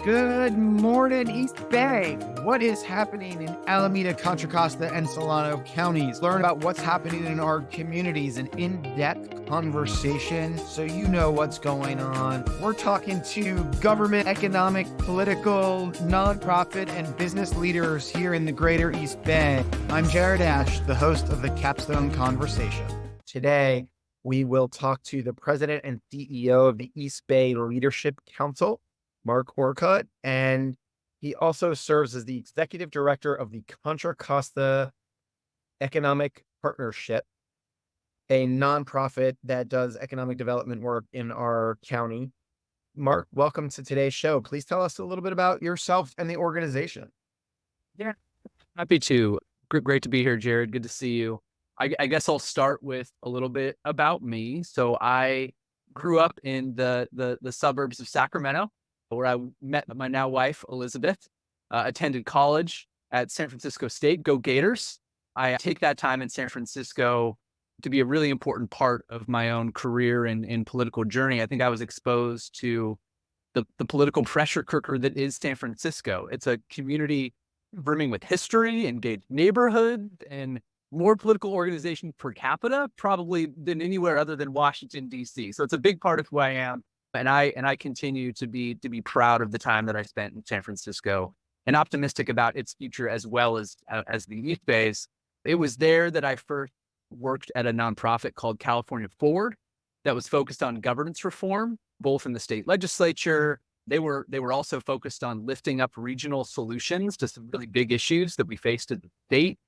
Good morning, East Bay. What is happening in Alameda, Contra Costa, and Solano counties? Learn about what's happening in our communities, an in-depth conversation so you know what's going on. We're talking to government, economic, political, nonprofit, and business leaders here in the greater East Bay. I'm Jared Asch, the host of the Capstone Conversation. Today, we will talk to the president and CEO of the East Bay Leadership Council, Mark Orcutt, and he also serves as the executive director of the Contra Costa Economic Partnership, a nonprofit that does economic development work in our county. Mark, welcome to today's show. Please tell us a little bit about yourself and the organization. Yeah, happy to. Great to be here, Jared. Good to see you. I guess I'll start with a little bit about me. So I grew up in the suburbs of Sacramento, where I met my now wife, Elizabeth, attended college at San Francisco State. Go Gators. I take that time in San Francisco to be a really important part of my own career and political journey. I think I was exposed to the political pressure cooker that is San Francisco. It's a community brimming with history, engaged neighborhood, and more political organization per capita probably than anywhere other than Washington, D.C. So it's a big part of who I am. And I continue to be proud of the time that I spent in San Francisco and optimistic about its future as well as the East Bay's. It was there that I first worked at a nonprofit called California Forward that was focused on governance reform, both in the state legislature. They were also focused on lifting up regional solutions to some really big issues that we faced at the state.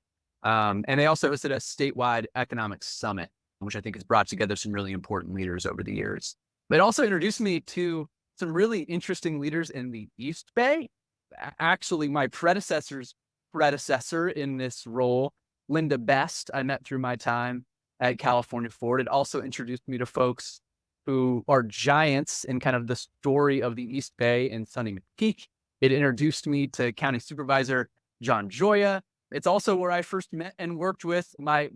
And they also hosted a statewide economic summit, which I think has brought together some really important leaders over the years. But it also introduced me to some really interesting leaders in the East Bay. Actually, my predecessor's predecessor in this role, Linda Best, I met through my time at California Forward. It also introduced me to folks who are giants in kind of the story of the East Bay and Sonny McPeak. It introduced me to County Supervisor John Joya. It's also where I first met and worked with my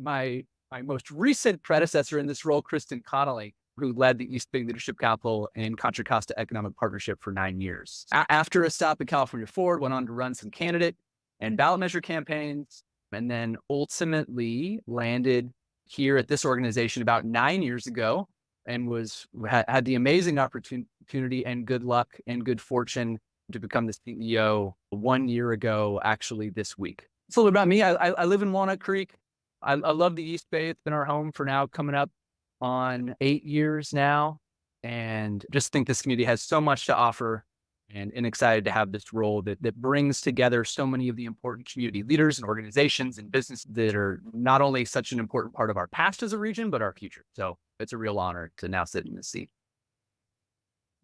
most recent predecessor in this role, Kristen Connolly, who led the East Bay Leadership Council and Contra Costa Economic Partnership for 9 years. After a stop at California Forward, went on to run some candidate and ballot measure campaigns, and then ultimately landed here at this organization about 9 years ago, and had the amazing opportunity and good luck and good fortune to become the CEO 1 year ago, actually this week. It's a little about me. I live in Walnut Creek. I love the East Bay. It's been our home for now coming up on 8 years now, and just think this community has so much to offer, and excited to have this role that brings together so many of the important community leaders and organizations and businesses that are not only such an important part of our past as a region, but our future. So it's a real honor to now sit in this seat.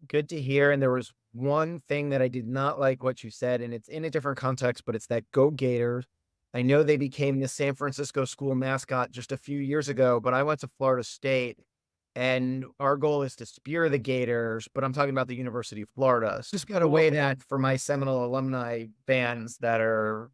Good to hear. And there was one thing that I did not like what you said, and it's in a different context, but it's that Go Gators. I know they became the San Francisco school mascot just a few years ago, but I went to Florida State, and our goal is to spear the Gators, but I'm talking about the University of Florida. So just got to weigh that for my Seminole alumni fans that are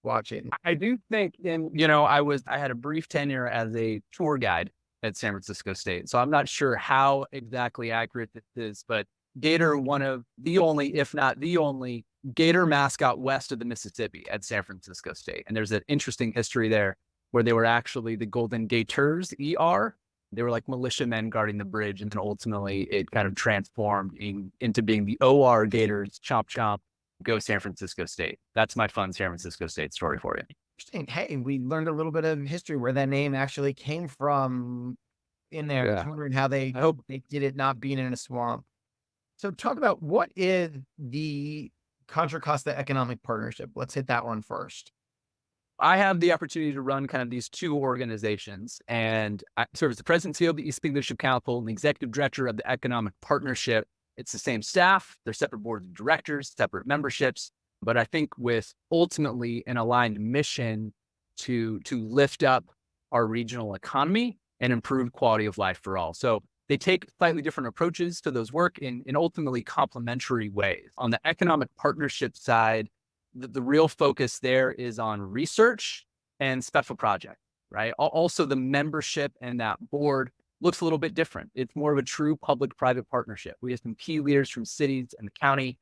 watching. I do think, I had a brief tenure as a tour guide at San Francisco State, so I'm not sure how exactly accurate this is, but Gator, one of the only, if not the only, Gator mascot west of the Mississippi at San Francisco State. And there's an interesting history there where they were actually the Golden Gators, ER. They were like militiamen guarding the bridge. And then ultimately it kind of transformed into being the OR Gators, chomp, chomp, go San Francisco State. That's my fun San Francisco State story for you. Interesting. Hey, we learned a little bit of history where that name actually came from in there. Yeah. I was wondering how they did it not being in a swamp. So talk about what is the Contra Costa Economic Partnership. Let's hit that one first. I have the opportunity to run kind of these two organizations, and I serve as the president and CEO of the East Bay Leadership Council and the executive director of the Economic Partnership. It's the same staff, they're separate boards of directors, separate memberships, but I think with ultimately an aligned mission to lift up our regional economy and improve quality of life for all. So they take slightly different approaches to those work in ultimately complementary ways. On the economic partnership side, the real focus there is on research and special projects, right? Also, the membership and that board looks a little bit different. It's more of a true public-private partnership. We have some key leaders from cities and the county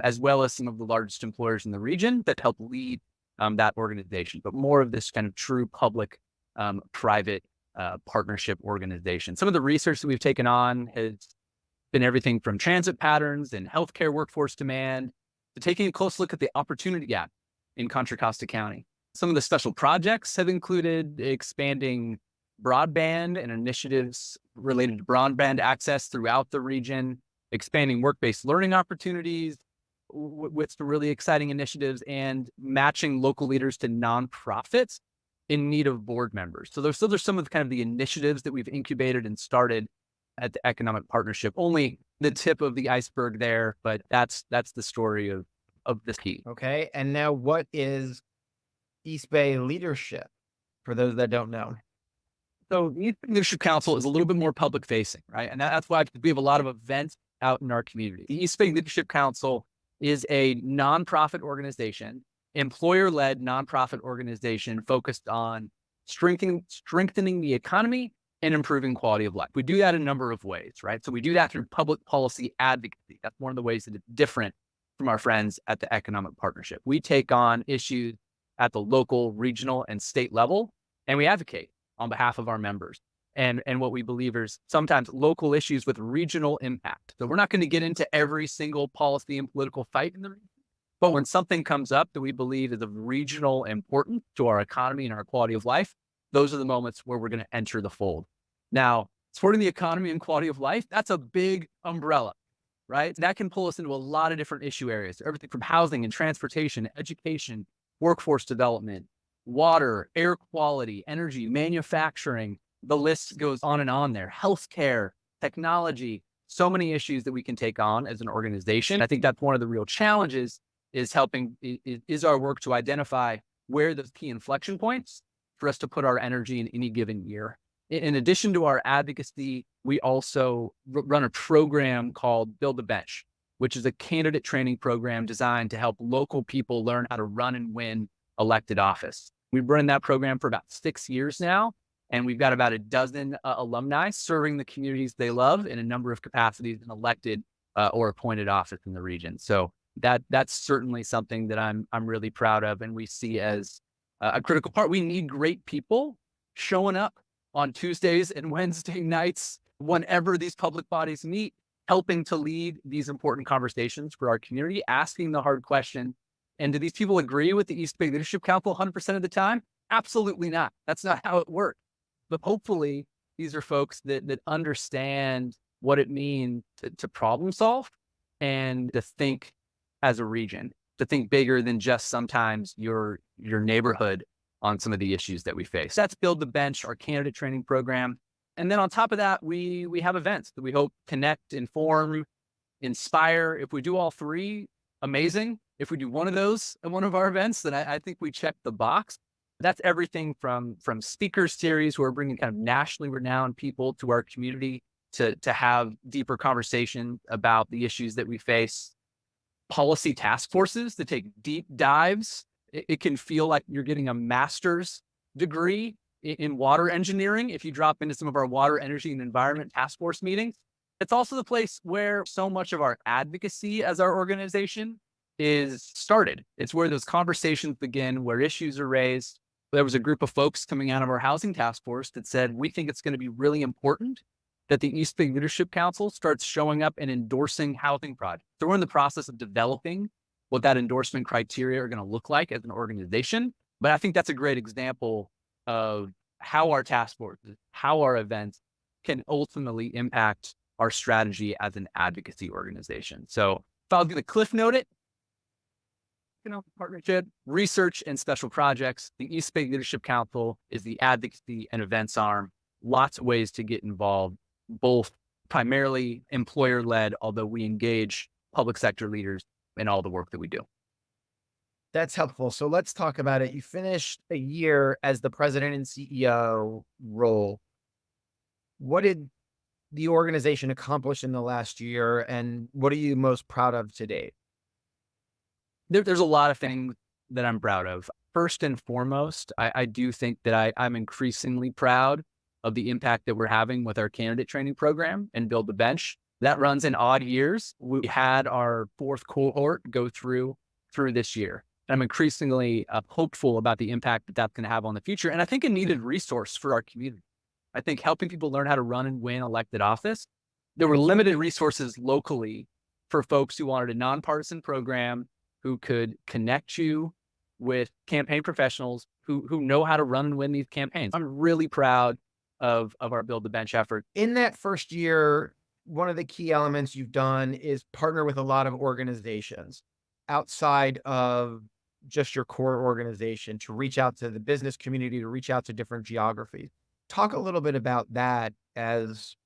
as well as some of the largest employers in the region that help lead that organization, but more of this kind of true public private partnership organization. Some of the research that we've taken on has been everything from transit patterns and healthcare workforce demand to taking a close look at the opportunity gap in Contra Costa County. Some of the special projects have included expanding broadband and initiatives related to broadband access throughout the region, expanding work-based learning opportunities with some really exciting initiatives, and matching local leaders to nonprofits in need of board members. So those are some of the kind of the initiatives that we've incubated and started at the Economic Partnership. Only the tip of the iceberg there, but that's the story of this key. Okay. And now what is East Bay leadership for those that don't know? So the East Bay Leadership Council is a little bit more public facing, right? And that's why we have a lot of events out in our community. The East Bay Leadership Council is a nonprofit organization, employer-led nonprofit organization focused on strengthening the economy and improving quality of life. We do that in a number of ways, right? So we do that through public policy advocacy. That's one of the ways that it's different from our friends at the Economic Partnership. We take on issues at the local, regional, and state level, and we advocate on behalf of our members. And what we believe is sometimes local issues with regional impact. So we're not going to get into every single policy and political fight in the region, but when something comes up that we believe is of regional importance to our economy and our quality of life, those are the moments where we're going to enter the fold. Now, supporting the economy and quality of life, that's a big umbrella, right? That can pull us into a lot of different issue areas, everything from housing and transportation, education, workforce development, water, air quality, energy, manufacturing. The list goes on and on there. Healthcare, technology, so many issues that we can take on as an organization. I think that's one of the real challenges is our work to identify where those key inflection points for us to put our energy in any given year. In addition to our advocacy, we also run a program called Build the Bench, which is a candidate training program designed to help local people learn how to run and win elected office. We've run that program for about 6 years now, and we've got about a dozen alumni serving the communities they love in a number of capacities in elected or appointed office in the region. So that's certainly something that I'm really proud of, and we see as a critical part. We need great people showing up on Tuesdays and Wednesday nights whenever these public bodies meet, helping to lead these important conversations for our community, asking the hard question. And do these people agree with the East Bay Leadership Council 100% of the time? Absolutely not. That's not how it works. But hopefully, these are folks that understand what it means to problem solve and to think as a region, to think bigger than just sometimes your neighborhood on some of the issues that we face. That's Build the Bench, our candidate training program. And then on top of that, we have events that we hope connect, inform, inspire. If we do all three, amazing. If we do one of those at one of our events, then I think we check the box. That's everything from speaker series who are bringing kind of nationally renowned people to our community to have deeper conversation about the issues that we face. Policy task forces to take deep dives. It can feel like you're getting a master's degree in water engineering if you drop into some of our water, energy, and environment task force meetings. It's also the place where so much of our advocacy as our organization is started. It's where those conversations begin, where issues are raised. There was a group of folks coming out of our housing task force that said, we think it's going to be really important that the East Bay Leadership Council starts showing up and endorsing housing projects. So we're in the process of developing what that endorsement criteria are going to look like as an organization. But I think that's a great example of how our task forces, how our events can ultimately impact our strategy as an advocacy organization. So if I was going to cliff note it, partnership, research, and special projects. The East Bay Leadership Council is the advocacy and events arm. Lots of ways to get involved, both primarily employer-led, although we engage public sector leaders in all the work that we do. That's helpful. So let's talk about it. You finished a year as the president and CEO role. What did the organization accomplish in the last year, and what are you most proud of to date? There's a lot of things that I'm proud of. First and foremost, I do think that I'm increasingly proud of the impact that we're having with our candidate training program and Build the Bench. That runs in odd years. We had our fourth cohort go through this year. And I'm increasingly hopeful about the impact that that's going to have on the future. And I think a needed resource for our community. I think helping people learn how to run and win elected office. There were limited resources locally for folks who wanted a nonpartisan program, who could connect you with campaign professionals who know how to run and win these campaigns. I'm really proud of our Build the Bench effort. In that first year, one of the key elements you've done is partner with a lot of organizations outside of just your core organization to reach out to the business community, to reach out to different geographies. Talk a little bit about that, as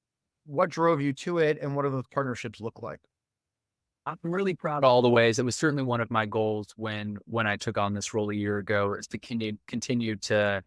what drove you to it and what do those partnerships look like? I'm really proud of all the ways. It was certainly one of my goals when I took on this role a year ago, is to continue to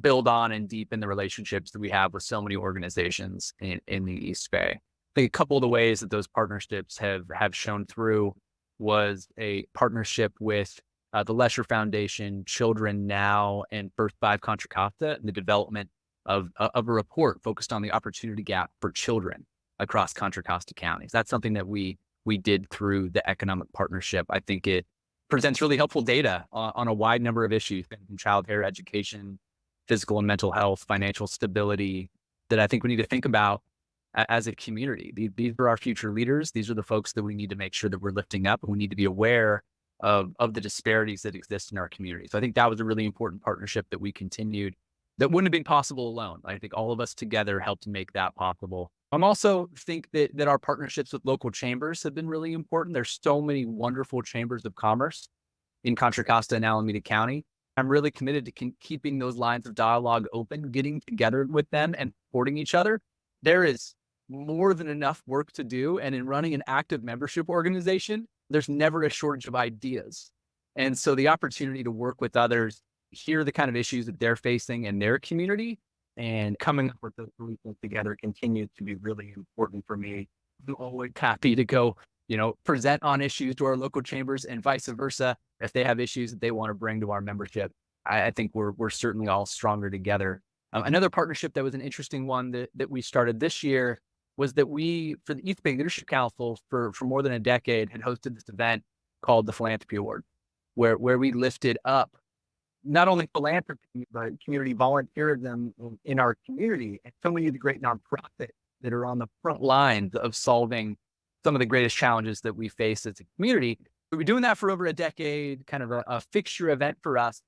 build on and deepen the relationships that we have with so many organizations in the East Bay. I think a couple of the ways that those partnerships have shown through was a partnership with the Lesher Foundation, Children Now, and First 5 Contra Costa, and the development of a report focused on the opportunity gap for children across Contra Costa counties. That's something that we did through the economic partnership. I think it presents really helpful data on a wide number of issues, from child care, education, physical and mental health, financial stability, that I think we need to think about as a community. These are our future leaders. These are the folks that we need to make sure that we're lifting up, and we need to be aware of the disparities that exist in our community. So I think that was a really important partnership that we continued, that wouldn't have been possible alone. I think all of us together helped make that possible. I'm also think that our partnerships with local chambers have been really important. There's so many wonderful chambers of commerce in Contra Costa and Alameda County. I'm really committed to keeping those lines of dialogue open, getting together with them and supporting each other. There is more than enough work to do. And in running an active membership organization, there's never a shortage of ideas. And so the opportunity to work with others, hear the kind of issues that they're facing in their community, and coming up with those solutions together continues to be really important for me. I'm always happy to go, present on issues to our local chambers, and vice versa. If they have issues that they want to bring to our membership, I think we're certainly all stronger together. Another partnership that was an interesting one that we started this year was that we, for the East Bay Leadership Council, for more than a decade, had hosted this event called the Philanthropy Award, where we lifted up not only philanthropy, but community volunteerism in our community, and so many of the great nonprofits that are on the front lines of solving some of the greatest challenges that we face as a community. We've been doing that for over a decade, kind of a fixture event for us.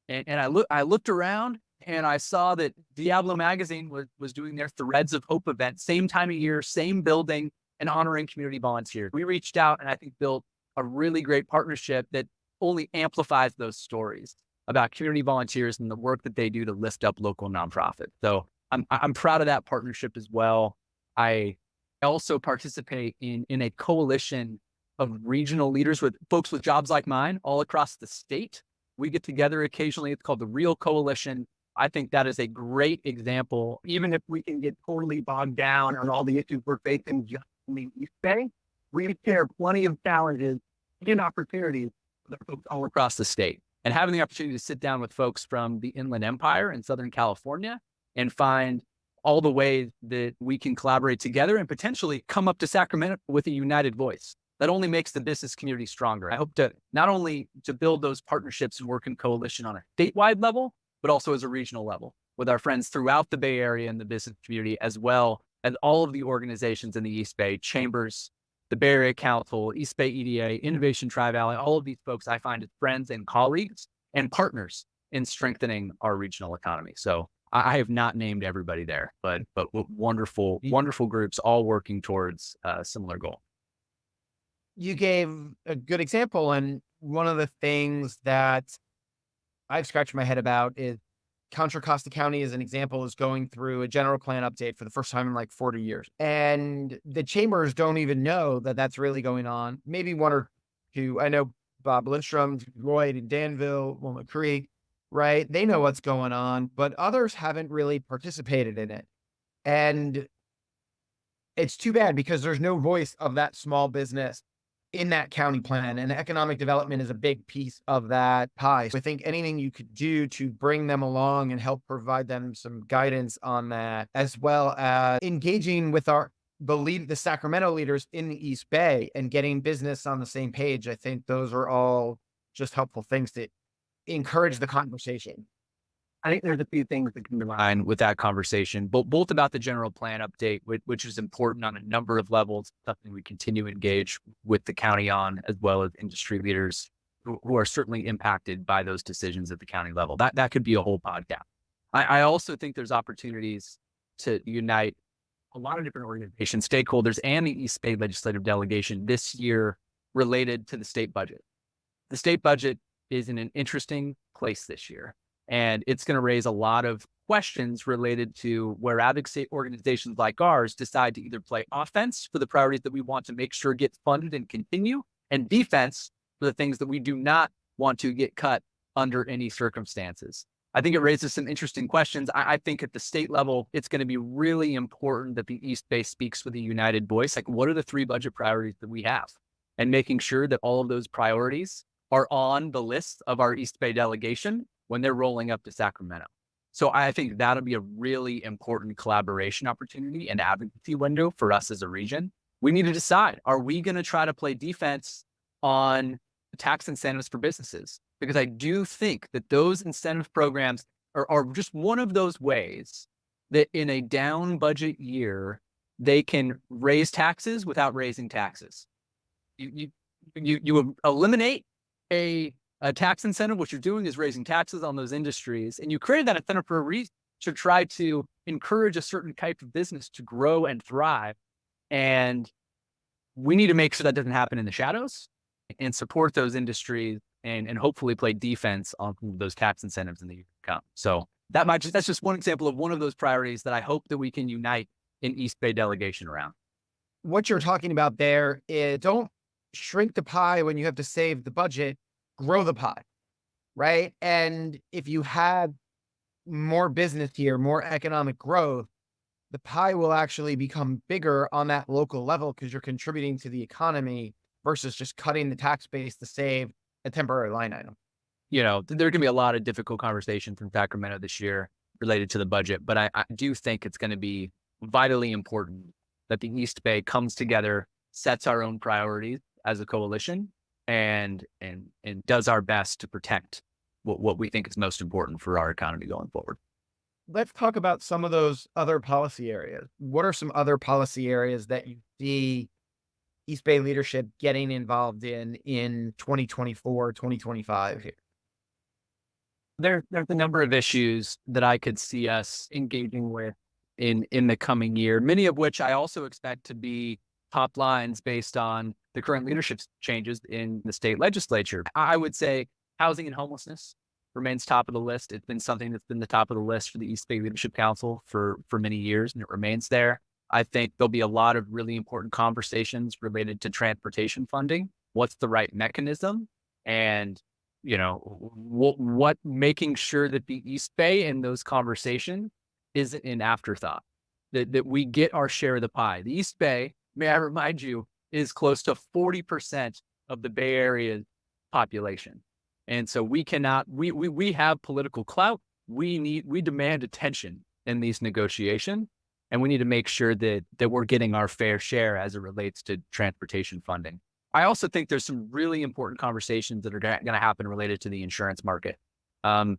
And I looked around and I saw that Diablo Magazine was doing their Threads of Hope event, same time of year, same building, and honoring community volunteers. We reached out and I think built a really great partnership that only amplifies those stories about community volunteers and the work that they do to lift up local nonprofits. So I'm proud of that partnership as well. I also participate in a coalition of regional leaders with folks with jobs like mine all across the state. We get together occasionally. It's called the Real Coalition. I think that is a great example. Even if we can get totally bogged down on all the issues we're facing just in the East Bay, we share plenty of challenges and opportunities with folks all across the state. And having the opportunity to sit down with folks from the Inland Empire in Southern California and find all the ways that we can collaborate together and potentially come up to Sacramento with a united voice. That only makes the business community stronger. I hope to not only to build those partnerships and work in coalition on a statewide level, but also as a regional level with our friends throughout the Bay Area and the business community, as well as all of the organizations in the East Bay, chambers, the Bay Area Council, East Bay EDA, Innovation Tri-Valley, all of these folks I find as friends and colleagues and partners in strengthening our regional economy. So I have not named everybody there, but wonderful groups all working towards a similar goal. You gave a good example, and one of the things that I've scratched my head about is Contra Costa County, as an example, is going through a general plan update for the first time in like 40 years. And the chambers don't even know that that's really going on. Maybe one or two. I know Bob Lindstrom, Lloyd in Danville, Walnut Creek, right? They know what's going on, but others haven't really participated in it. And it's too bad because there's no voice of that small business in that county plan, and economic development is a big piece of that pie. So I think anything you could do to bring them along and help provide them some guidance on that, as well as engaging with the Sacramento leaders in the East Bay and getting business on the same page. I think those are all just helpful things to encourage the conversation. I think there's a few things that come to mind with that conversation, both about the general plan update, which is important on a number of levels, something we continue to engage with the county on, as well as industry leaders who are certainly impacted by those decisions at the county level. That could be a whole podcast. I also think there's opportunities to unite a lot of different organizations, stakeholders, and the East Bay legislative delegation this year related to the state budget. The state budget is in an interesting place this year, and it's going to raise a lot of questions related to where advocacy organizations like ours decide to either play offense for the priorities that we want to make sure get funded and continue, and defense for the things that we do not want to get cut under any circumstances. I think it raises some interesting questions. I think at the state level, it's going to be really important that the East Bay speaks with a united voice. Like, what are the 3 budget priorities that we have? And making sure that all of those priorities are on the list of our East Bay delegation when they're rolling up to Sacramento. So I think that'll be a really important collaboration opportunity and advocacy window for us as a region. We need to decide, are we going to try to play defense on tax incentives for businesses? Because I do think that those incentive programs are just one of those ways that in a down budget year, they can raise taxes without raising taxes. You eliminate a tax incentive. What you're doing is raising taxes on those industries, and you created that incentive for a reason, to try to encourage a certain type of business to grow and thrive. And we need to make sure that doesn't happen in the shadows and support those industries and hopefully play defense on those tax incentives in the year to come. So that's just one example of one of those priorities that I hope that we can unite an East Bay delegation around. What you're talking about there is, don't shrink the pie when you have to save the budget, grow the pie, right? And if you have more business here, more economic growth, the pie will actually become bigger on that local level because you're contributing to the economy versus just cutting the tax base to save a temporary line item. There can be a lot of difficult conversations in Sacramento this year related to the budget, but I do think it's going to be vitally important that the East Bay comes together, sets our own priorities as a coalition, and does our best to protect what we think is most important for our economy going forward. Let's talk about some of those other policy areas. What are some other policy areas that you see East Bay leadership getting involved in 2024, 2025 here? There's a number of issues that I could see us engaging with in the coming year, many of which I also expect to be top lines based on the current leadership changes in the state legislature. I would say housing and homelessness remains top of the list. It's been something that's been the top of the list for the East Bay Leadership Council for many years, and it remains there. I think there'll be a lot of really important conversations related to transportation funding. What's the right mechanism? And, what making sure that the East Bay in those conversations isn't an afterthought, that we get our share of the pie. The East Bay, may I remind you, is close to 40% of the Bay Area's population. And so we have political clout. We demand attention in these negotiations. And we need to make sure that we're getting our fair share as it relates to transportation funding. I also think there's some really important conversations that are going to happen related to the insurance market. I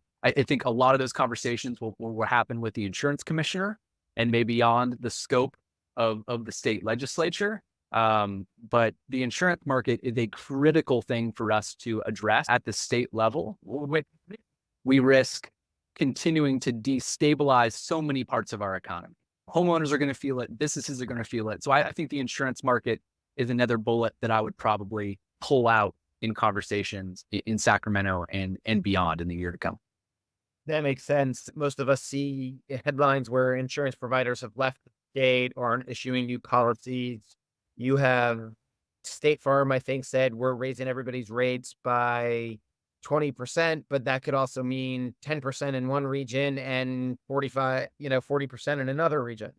think a lot of those conversations will happen with the insurance commissioner and may beyond the scope of the state legislature. But the insurance market is a critical thing for us to address at the state level. We risk continuing to destabilize so many parts of our economy. Homeowners are going to feel it. Businesses are going to feel it. So I think the insurance market is another bullet that I would probably pull out in conversations in Sacramento and beyond in the year to come. That makes sense. Most of us see headlines where insurance providers have left the state or aren't issuing new policies. You have State Farm, I think, said we're raising everybody's rates by 20%, but that could also mean 10% in one region and 40% in another region.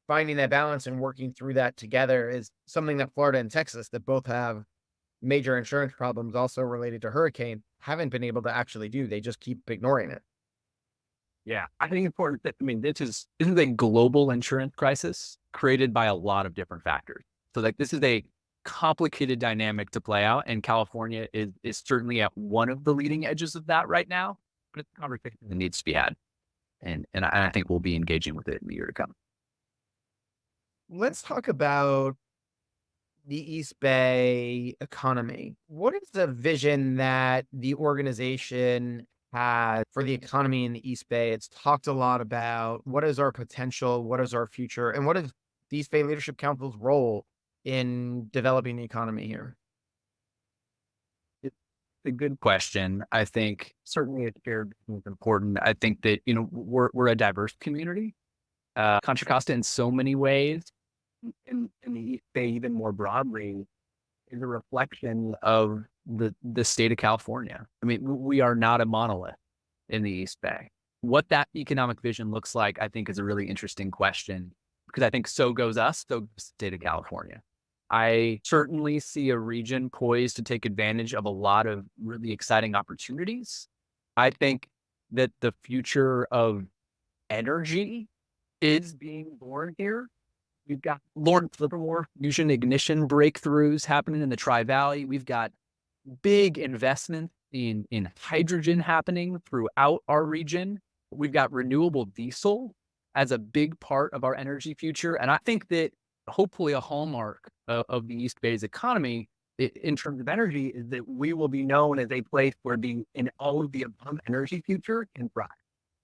Finding that balance and working through that together is something that Florida and Texas, that both have major insurance problems also related to hurricane, haven't been able to actually do. They just keep ignoring it. Yeah, I think important that, I mean, this is a global insurance crisis created by a lot of different factors. So like this is a complicated dynamic to play out, and California is certainly at one of the leading edges of that right now. But it's a conversation that needs to be had, and I think we'll be engaging with it in the year to come. Let's talk about the East Bay economy. What is the vision that the organization has for the economy in the East Bay? It's talked a lot about what is our potential, what is our future, and what is the East Bay Leadership Council's role in developing the economy here? It's a good question. I think certainly it's shared is important. I think that, we're a diverse community. Contra Costa in so many ways, in the East Bay even more broadly, is a reflection of the state of California. I mean, we are not a monolith in the East Bay. What that economic vision looks like, I think, is a really interesting question, because I think so goes us, so goes the state of California. I certainly see a region poised to take advantage of a lot of really exciting opportunities. I think that the future of energy is being born here. We've got Lawrence Livermore fusion ignition breakthroughs happening in the Tri-Valley. We've got big investment in hydrogen happening throughout our region. We've got renewable diesel as a big part of our energy future. And I think that hopefully a hallmark of the East Bay's economy in terms of energy is that we will be known as a place where being in all of the above energy future can thrive.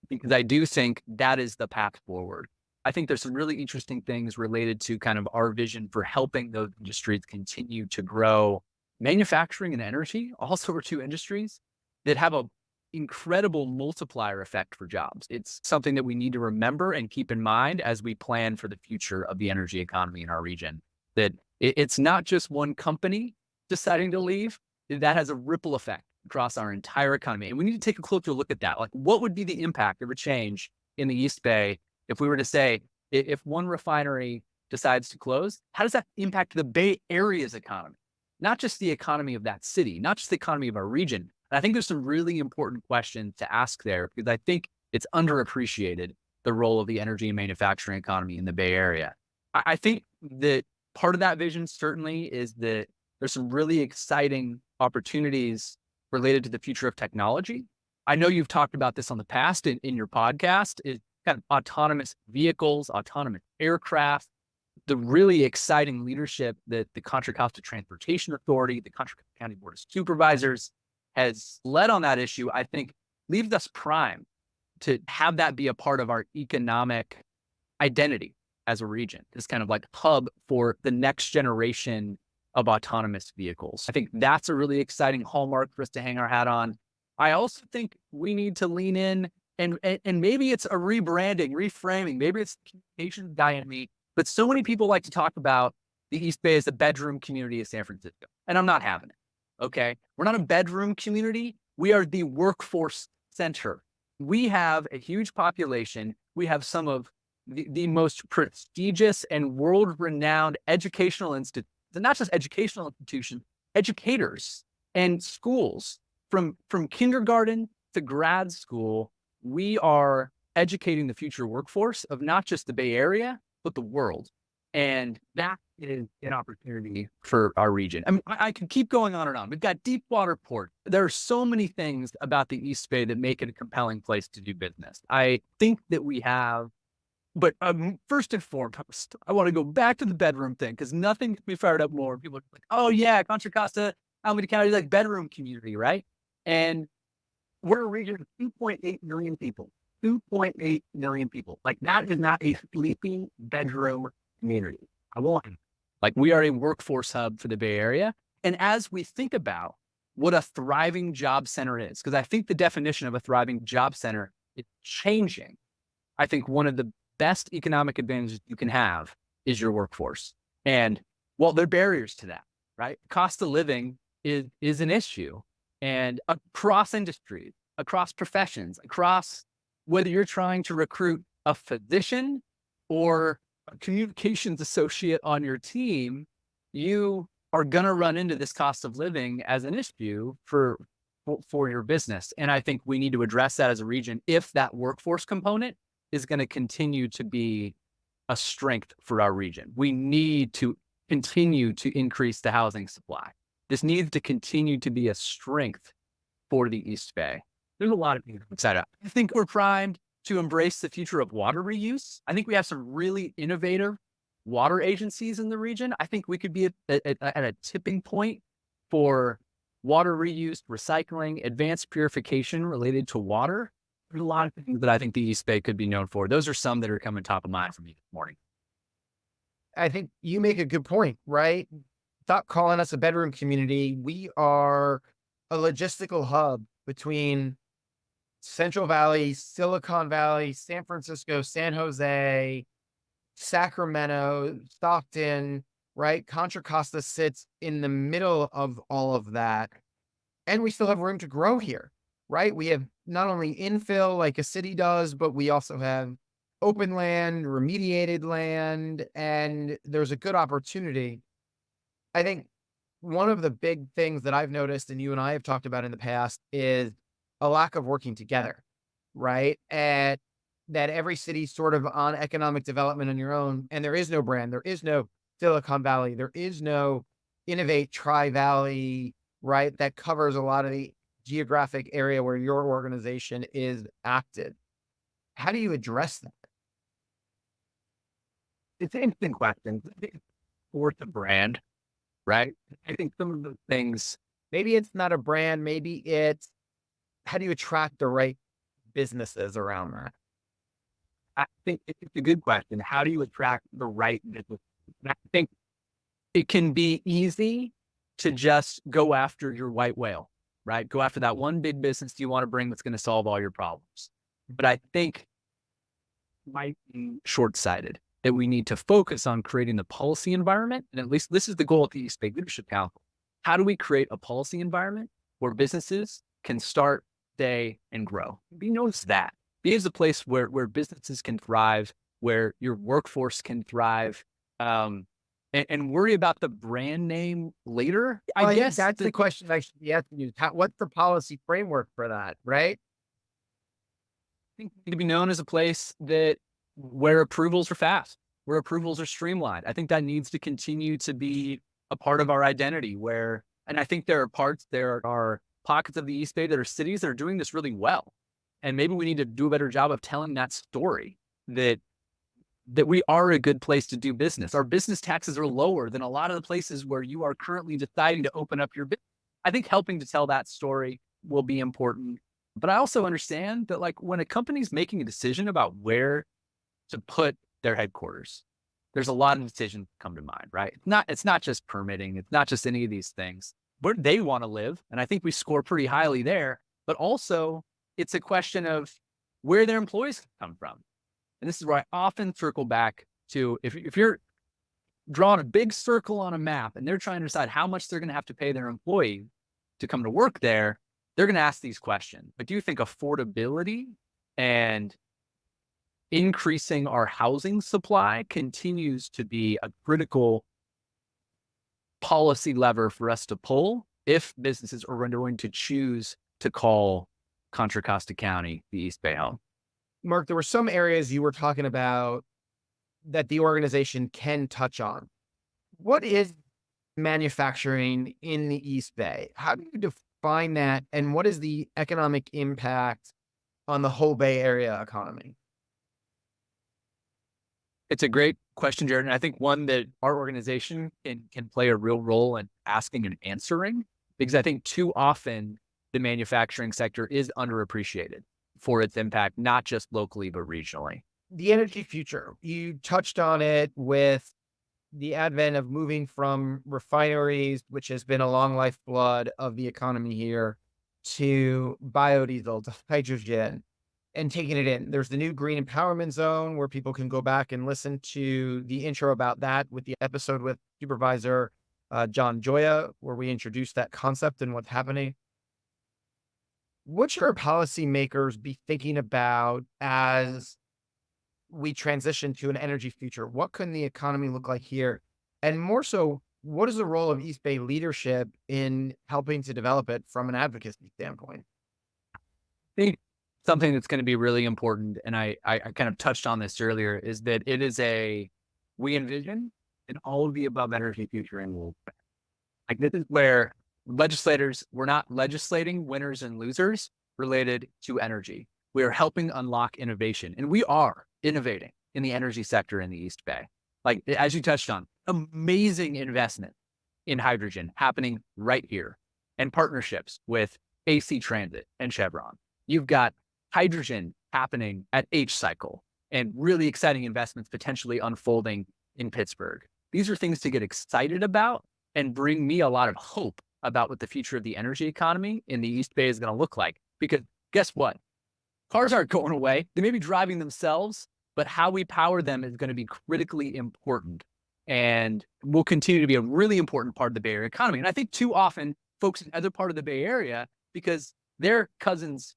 Because I do think that is the path forward. I think there's some really interesting things related to kind of our vision for helping those industries continue to grow. Manufacturing and energy also are two industries that have a incredible multiplier effect for jobs. It's something that we need to remember and keep in mind as we plan for the future of the energy economy in our region. That it's not just one company deciding to leave, that has a ripple effect across our entire economy. And we need to take a closer look at that. Like, what would be the impact of a change in the East Bay if we were to say, if one refinery decides to close, how does that impact the Bay Area's economy? Not just the economy of that city, not just the economy of our region. And I think there's some really important questions to ask there, because I think it's underappreciated, the role of the energy and manufacturing economy in the Bay Area. I think that part of that vision certainly is that there's some really exciting opportunities related to the future of technology. I know you've talked about this on the past in your podcast, is kind of autonomous vehicles, autonomous aircraft, the really exciting leadership that the Contra Costa Transportation Authority, the Contra Costa County Board of Supervisors has led on that issue, I think leaves us primed to have that be a part of our economic identity as a region, this kind of like hub for the next generation of autonomous vehicles. I think that's a really exciting hallmark for us to hang our hat on. I also think we need to lean in and maybe it's a rebranding, reframing, maybe it's the communications guy in me, but so many people like to talk about the East Bay as the bedroom community of San Francisco, and I'm not having it. Okay. We're not a bedroom community. We are the workforce center. We have a huge population. We have some of the most prestigious and world-renowned educational institutions, and not just educational institutions, educators and schools from kindergarten to grad school. We are educating the future workforce of not just the Bay Area, but the world. And that is an opportunity for our region. I mean, I can keep going on and on. We've got deep water port. There are so many things about the East Bay that make it a compelling place to do business. I think that we have, but first and foremost, I want to go back to the bedroom thing, because nothing can be fired up more. People are like, oh yeah, Contra Costa, Alameda County is like bedroom community, right? And we're a region of 2.8 million people. 2.8 million people. Like, that is not a sleeping bedroom community. I want it. Like, we are a workforce hub for the Bay Area. And as we think about what a thriving job center is, because I think the definition of a thriving job center is changing. I think one of the best economic advantages you can have is your workforce. And well, there are barriers to that, right? Cost of living is an issue. And across industries, across professions, across whether you're trying to recruit a physician or a communications associate on your team, you are going to run into this cost of living as an issue for for your business. And I think we need to address that as a region if that workforce component is going to continue to be a strength for our region. We need to continue to increase the housing supply. This needs to continue to be a strength for the East Bay. There's a lot of things I'm excited about. I think we're primed to embrace the future of water reuse. I think we have some really innovative water agencies in the region. I think we could be at a tipping point for water reuse, recycling, advanced purification related to water. There's a lot of things that I think the East Bay could be known for. Those are some that are coming top of mind for me this morning. I think you make a good point, right? Stop calling us a bedroom community. We are a logistical hub between Central Valley, Silicon Valley, San Francisco, San Jose, Sacramento, Stockton, right? Contra Costa sits in the middle of all of that. And we still have room to grow here, right? We have not only infill like a city does, but we also have open land, remediated land, and there's a good opportunity. I think one of the big things that I've noticed, and you and I have talked about in the past, is a lack of working together, right? And that every city's sort of on economic development on your own, and there is no brand, there is no Silicon Valley, there is no Innovate Tri-Valley, right? That covers a lot of the geographic area where your organization is active. How do you address that? It's an interesting question. For the brand, right? I think some of the things, Maybe it's not a brand, maybe it's how do you attract the right businesses around that? I think it's a good question. How do you attract the right business? And I think it can be easy to just go after your white whale, right? Go after that one big business you want to bring that's going to solve all your problems. But I think it might be short-sighted that we need to focus on creating the policy environment. And at least this is the goal at the East Bay Leadership Council. How do we create a policy environment where businesses can start, stay, and grow? Be known as that. Be as a place where businesses can thrive, where your workforce can thrive, and worry about the brand name later. I guess that's the question I should be asking you. What's the policy framework for that, right? I think we need to be known as a place where approvals are fast, where approvals are streamlined. I think that needs to continue to be a part of our identity and I think there are pockets of the East Bay that are cities that are doing this really well. And maybe we need to do a better job of telling that story that we are a good place to do business. Our business taxes are lower than a lot of the places where you are currently deciding to open up your business. I think helping to tell that story will be important. But I also understand that like when a company's making a decision about where to put their headquarters, there's a lot of decisions that come to mind, right? It's not just permitting. It's not just any of these things. Where they want to live. And I think we score pretty highly there, but also it's a question of where their employees come from. And this is where I often circle back to if you're drawing a big circle on a map and they're trying to decide how much they're going to have to pay their employee to come to work there, they're going to ask these questions. But do you think affordability and increasing our housing supply continues to be a critical policy lever for us to pull if businesses are going to choose to call Contra Costa County the East Bay home? Mark, there were some areas you were talking about that the organization can touch on. What is manufacturing in the East Bay? How do you define that? And what is the economic impact on the whole Bay Area economy? It's a great question, Jared. And I think one that our organization can play a real role in asking and answering, because I think too often the manufacturing sector is underappreciated for its impact, not just locally, but regionally. The energy future, you touched on it with the advent of moving from refineries, which has been a long lifeblood of the economy here, to biodiesel, to hydrogen, and taking it in. There's the new Green Empowerment Zone where people can go back and listen to the intro about that with the episode with Supervisor John Joya, where we introduced that concept and what's happening. What should our policymakers be thinking about as we transition to an energy future? What can the economy look like here? And more so, What is the role of East Bay leadership in helping to develop it from an advocacy standpoint? Think something that's going to be really important, and I kind of touched on this earlier, is that it is we envision an all of the above energy future in world. Like this is where legislators, we're not legislating winners and losers related to energy. We are helping unlock innovation, and we are innovating in the energy sector in the East Bay. Like as you touched on, amazing investment in hydrogen happening right here, and partnerships with AC Transit and Chevron. You've got hydrogen happening at H Cycle and really exciting investments potentially unfolding in Pittsburgh. These are things to get excited about and bring me a lot of hope about what the future of the energy economy in the East Bay is going to look like. Because guess what? Cars aren't going away. They may be driving themselves, but how we power them is going to be critically important and will continue to be a really important part of the Bay Area economy. And I think too often folks in other part of the Bay Area, because their cousins,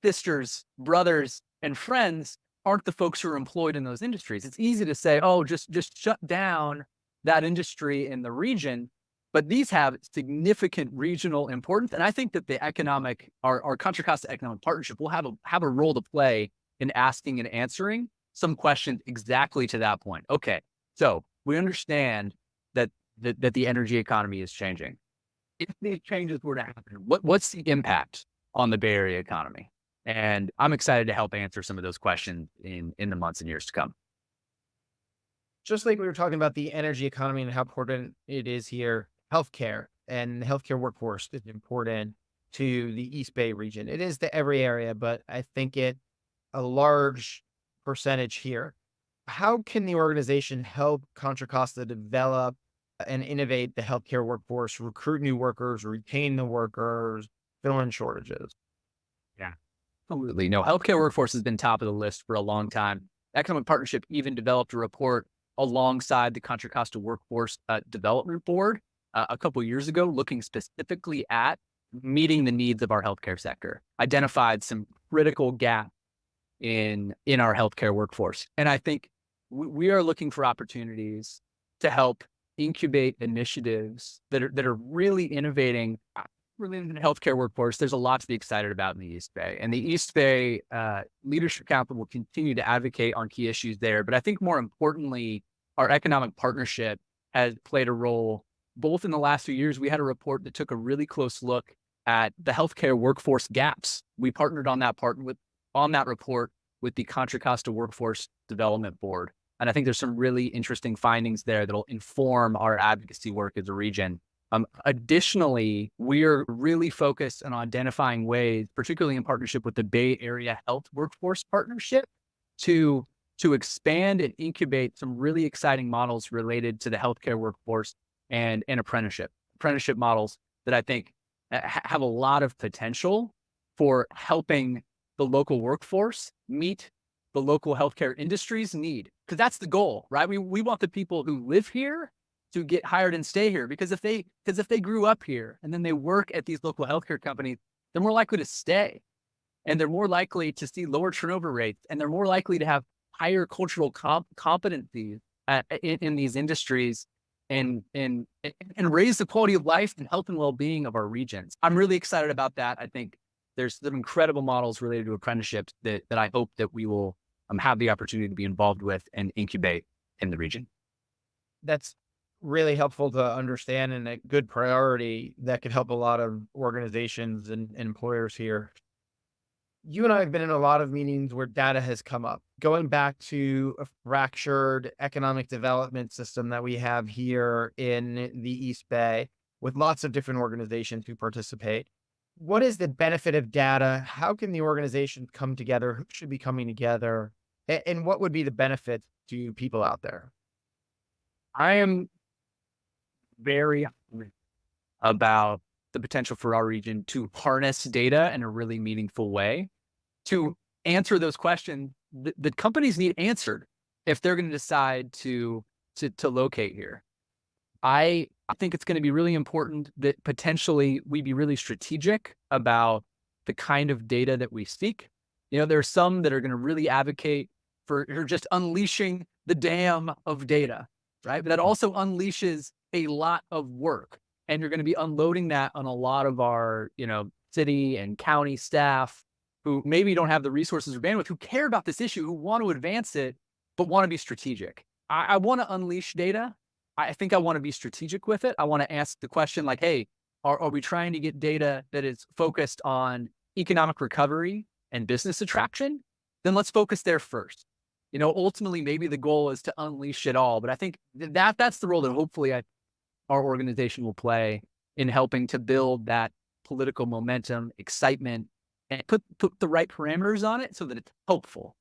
sisters, brothers, and friends aren't the folks who are employed in those industries. It's easy to say, oh, just shut down that industry in the region, but these have significant regional importance. And I think that our Contra Costa Economic Partnership will have a role to play in asking and answering some questions exactly to that point. Okay, so we understand that the energy economy is changing. If these changes were to happen, what's the impact on the Bay Area economy? And I'm excited to help answer some of those questions in the months and years to come. Just like we were talking about the energy economy and how important it is here, healthcare and the healthcare workforce is important to the East Bay region. It is to every area, but I think it a large percentage here. How can the organization help Contra Costa develop and innovate the healthcare workforce, recruit new workers, retain the workers, fill in shortages? Yeah. Absolutely. No, healthcare workforce has been top of the list for a long time. Economic Partnership even developed a report alongside the Contra Costa Workforce Development Board a couple years ago, looking specifically at meeting the needs of our healthcare sector, identified some critical gaps in our healthcare workforce. And I think we are looking for opportunities to help incubate initiatives that are really innovating related to the healthcare workforce. There's a lot to be excited about in the East Bay, and the East Bay Leadership Council will continue to advocate on key issues there. But I think more importantly, our economic partnership has played a role. Both in the last few years, we had a report that took a really close look at the healthcare workforce gaps. We partnered on that report with the Contra Costa Workforce Development Board. And I think there's some really interesting findings there that'll inform our advocacy work as a region. Additionally, we're really focused on identifying ways, particularly in partnership with the Bay Area Health Workforce Partnership, to expand and incubate some really exciting models related to the healthcare workforce and apprenticeship models that I think have a lot of potential for helping the local workforce meet the local healthcare industry's need. Because that's the goal, right? We want the people who live here to get hired and stay here, because if they grew up here and then they work at these local healthcare companies, they're more likely to stay, and they're more likely to see lower turnover rates, and they're more likely to have higher cultural competencies in these industries, and raise the quality of life and health and well-being of our regions. I'm really excited about that. I think there's some incredible models related to apprenticeships that I hope that we will have the opportunity to be involved with and incubate in the region. That's really helpful to understand and a good priority that could help a lot of organizations and employers here. You and I have been in a lot of meetings where data has come up, going back to a fractured economic development system that we have here in the East Bay with lots of different organizations who participate. What is the benefit of data? How can the organizations come together? Who should be coming together? And what would be the benefit to people out there? I am very optimistic about the potential for our region to harness data in a really meaningful way to answer those questions that companies need answered if they're going to decide to locate here. I think it's going to be really important that potentially we be really strategic about the kind of data that we seek. You know, there are some that are going to really advocate for just unleashing the dam of data, right? But that also unleashes a lot of work. And you're going to be unloading that on a lot of our, city and county staff who maybe don't have the resources or bandwidth, who care about this issue, who want to advance it, but want to be strategic. I want to unleash data. I think I want to be strategic with it. I want to ask the question like, hey, are we trying to get data that is focused on economic recovery and business attraction? Then let's focus there first. Ultimately, maybe the goal is to unleash it all. But I think that's the role that hopefully our organization will play in helping to build that political momentum, excitement, and put the right parameters on it so that it's hopeful.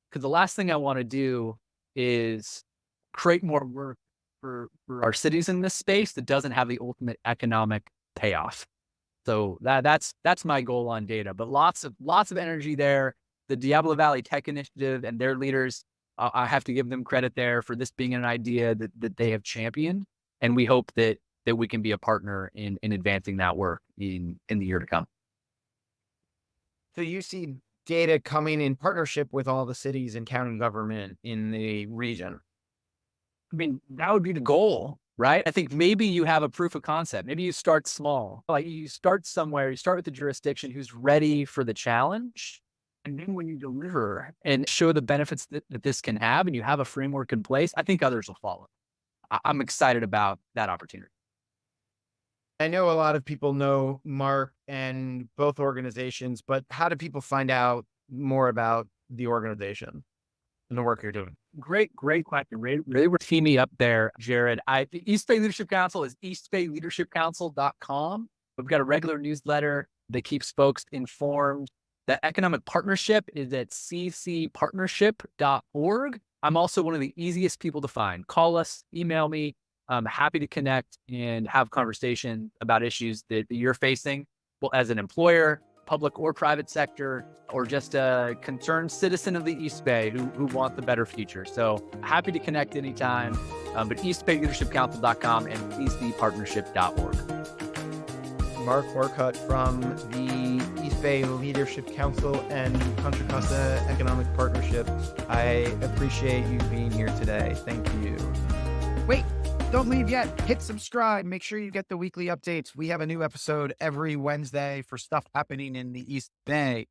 Because the last thing I want to do is create more work for our cities in this space that doesn't have the ultimate economic payoff. So that's my goal on data. But lots of energy there. The Diablo Valley Tech Initiative and their leaders, I have to give them credit there for this being an idea that they have championed, and we hope that we can be a partner in advancing that work in the year to come. So you see data coming in partnership with all the cities and county government in the region. I mean, that would be the goal, right? I think maybe you have a proof of concept. Maybe you start small. Like you start somewhere, you start with the jurisdiction who's ready for the challenge. And then when you deliver and show the benefits that this can have and you have a framework in place, I think others will follow. I'm excited about that opportunity. I know a lot of people know Mark and both organizations, but how do people find out more about the organization and the work you're doing? Great question. Really would team me up there, Jared. The East Bay Leadership Council is eastbayleadershipcouncil.com. We've got a regular newsletter that keeps folks informed. The economic partnership is at ccpartnership.org. I'm also one of the easiest people to find. Call us, email me. I'm happy to connect and have conversation about issues that you're facing. Well, as an employer, public or private sector, or just a concerned citizen of the East Bay who want the better future. So happy to connect anytime, but eastbayleadershipcouncil.com and ccpartnership.org. Mark Orcutt from the East Bay Leadership Council and Contra Costa Economic Partnership. I appreciate you being here today. Thank you. Wait, don't leave yet. Hit subscribe. Make sure you get the weekly updates. We have a new episode every Wednesday for stuff happening in the East Bay.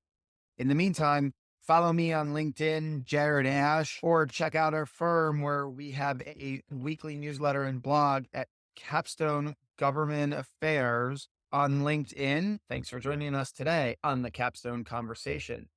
In the meantime, follow me on LinkedIn, Jared Asch, or check out our firm where we have a weekly newsletter and blog at Capstone Government Affairs on LinkedIn. Thanks for joining us today on the Capstone Conversation.